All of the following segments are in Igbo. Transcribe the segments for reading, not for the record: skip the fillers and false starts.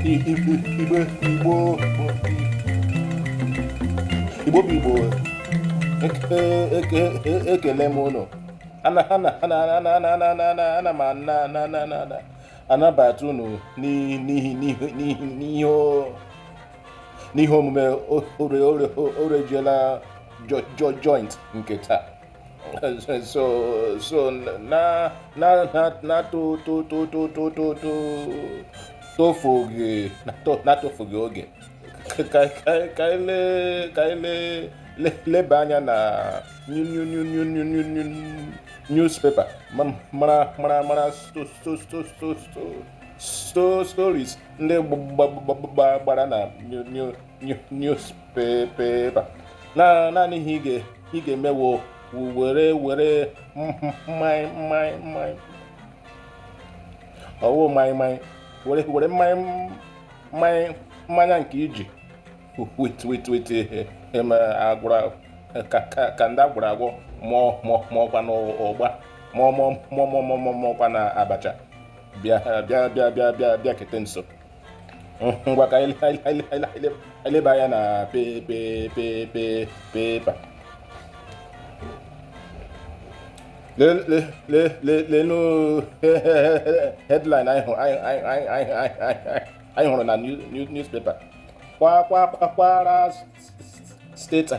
Igbo ekele m unu. Ana m anabata unu n'ihe omume orejiela joint nke taa. So tofughị oge ka anyị leba anya na newspaper mara stories ndị gbara na newspaper. Naanị ihe ị ga-emewo were mmanya nke iji wit agwụrụ ka ndị agwụrụ agwọ maọkwa n'ụgba maọkwa na abacha bịa kete nso. Ngwa ka eleba anya na pepa. Lenu headline anyị hụrụ na newspaper. Kwara State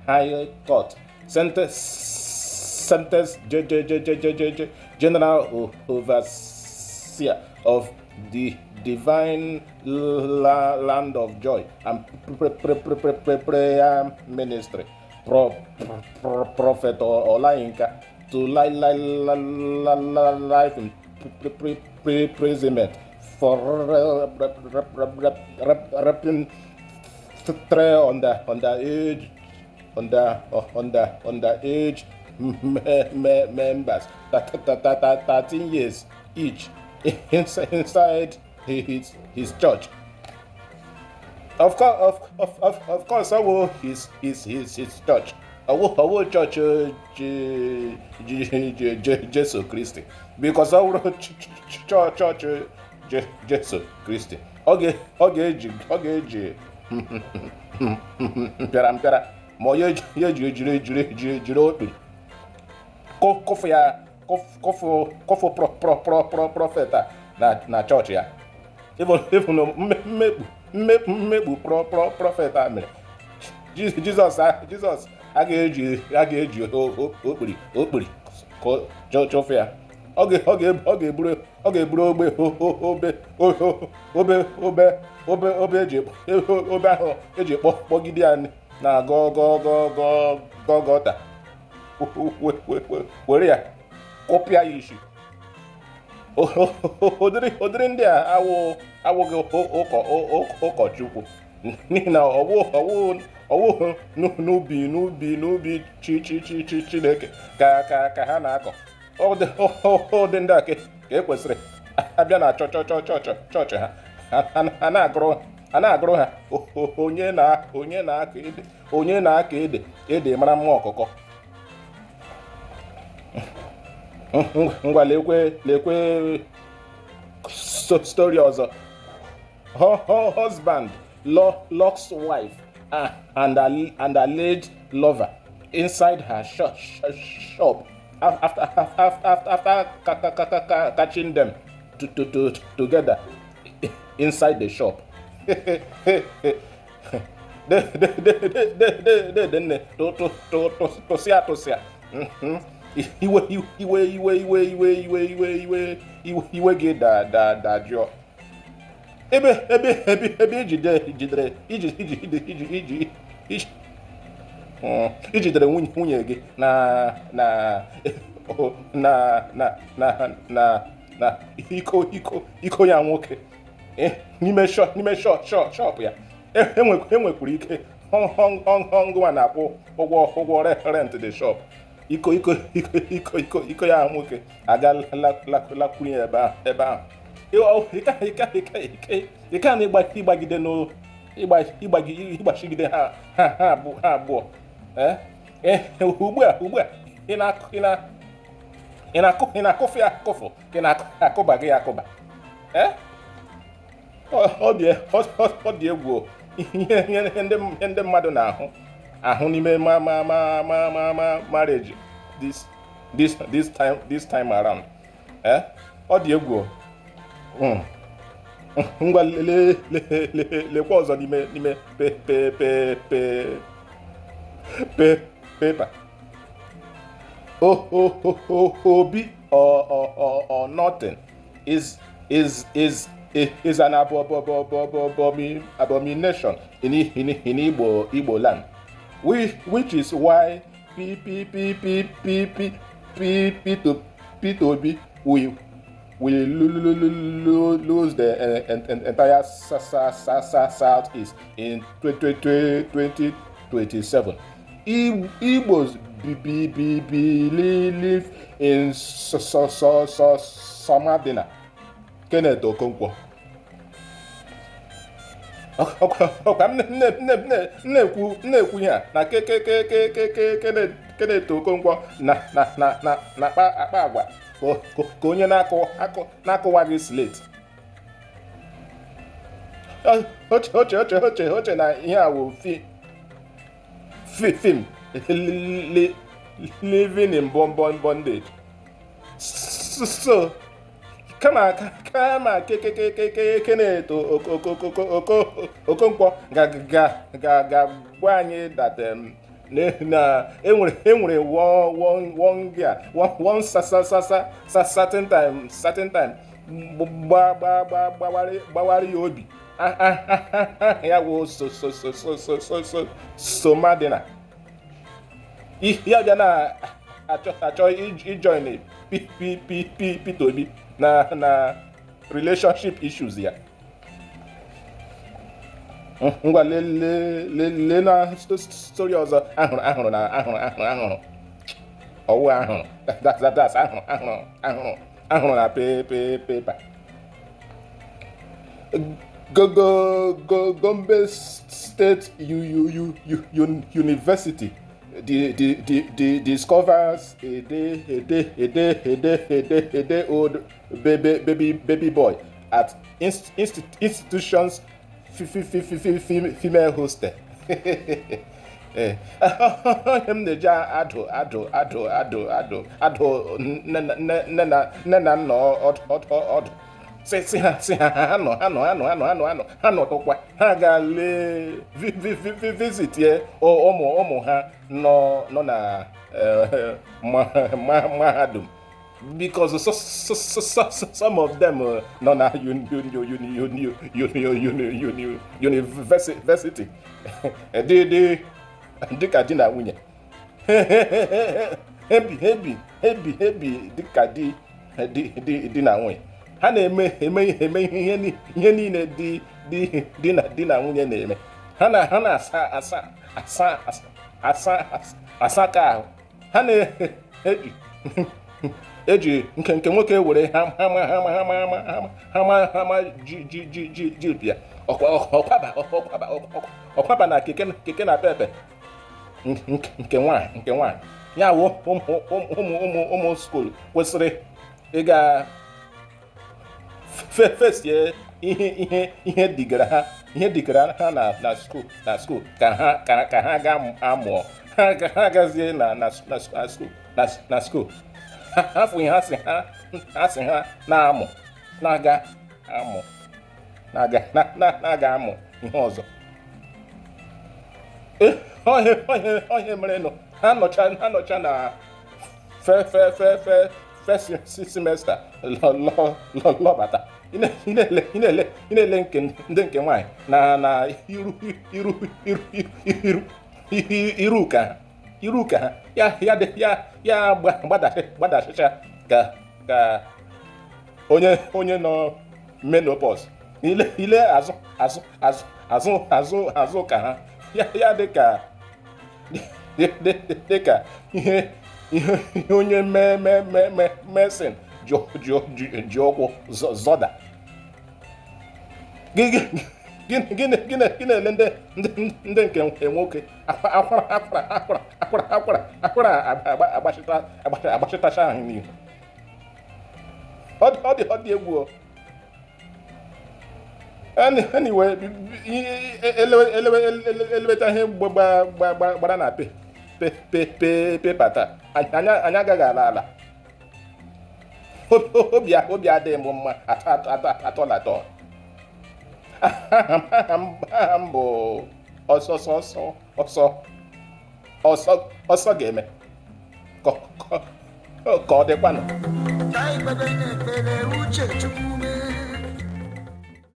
High Court sentence General Overseer of the Divine Land of Joy and Prayer Ministry, Prophet Olayinka, to life imprisonment for raping three underage members, 13 years each, inside his church. Of course, his church. Our church, Jesus Christ, because our church, Jesus Christ. Okay, mpịara ma onye jiri okpiri kọfụ prọfet na chọọchị ya. Ịbụ mmekpu prọfet a mere. Jizọs agaghị eji okpiri chọfụ ya. Ọ ga-eburu obe ahụ eji kpọgide ya na gọgọta, were ya kụpịa ya isi. Ụdịrị ndị a awụghị ụkọchukwu, n'ihi na ọwụ n'ubi Chineke ka ha na-akọ. Ụdị ndị a ka ekwesịrị abịa na chọọchị ha, a na-agụrụ ha onye na-aka ede mara mma ọkụkọ. Ngwa lekwe story ọzọ. Husband locks wife and alleged lover inside her shop after catching them together inside the shop. Tosia. Iwe gị dajụọ. Ebe ijidere nwunye gị na iko ya nwoke n'ime shop ya. Enwekwara ike ngwa na-akwụ ụgwọ rent the shop. Iko ya nwoke aga lakwunye ebe ahụ. Ị ka na ịgbachigide ha abụọ. Ugbu a ị na-akụfụ ya akụfụ, ka ị na-akụba gị akụba. ọ dị egwu ihe ndị mmadụ na-ahụ n'ime marriage this time around. Ọ dị egwu. Ngwa lekwa ọzọ n'ime paper. Obi or nothing is an abomination in Igbo land, which is why P2B will lose the entire Southeast in 2027. Igbos believe in Somadina. Kenneth Okonkwo. Na-ekwu ya na Kenneth Okonkwo na-akpa agwa ka onye na-akụwaghị slate. Oche na ihe a wụ film living in bondage. So kama Kenneth Okonkwo ga-gwa anyị that na enwere one certain time gbawara ya obi, ya wụ Somadina. Ya bịa na-achọ ijoin P2B na relationship issues ya. Ngwa le na story ọzọ ahụrụ ọwụ ahụrụ na paper. Gombe State University discovers a day old baby boy at institution's female hostel. M na-eji adụ nne na nna ọdụ si ha ha nọtụkwa, ha ga-lee visit ụmụ ha nọ na mahadum, because some of them nọ na university dịka di na nwunye. Ebi dịka di na nwunye. Ha na-eme ihe niile di na nwunye na-eme. Ha na-asa ka ahụ. Ha na-eji nke nwoke were hama jip ya ọkwaba na keke na pepe nke nwaanyị. Ya wụ ụmụ school kwesịrị ịga fesie ihe digara ha na school ka ha ga amụọ. Ha gazie na school afọ ihe ha si ha na-amụ na-aga amụ ihe ọzọ. Onye mere nụ ha nọcha na first semester lọbata. Ị na-ele ndị nke nwaanyị na iru ka ha ya gbadachicha ka onye nọ menopause. Ile azụ ka ha ya dịka ihe onye mesin ji ụkwụ zọda. Gị na-ele ndị nke nwoke akwara agbachitacha ahụ n'ihu. Ọ dị egwu. anyway, elebeta ihe gbara na pepa taa, anyị agaghị ala ala. Obi adịghị m mma atọla atọ. Aha m bụ ọsọ ga-eme ka ọ dịkwanụ.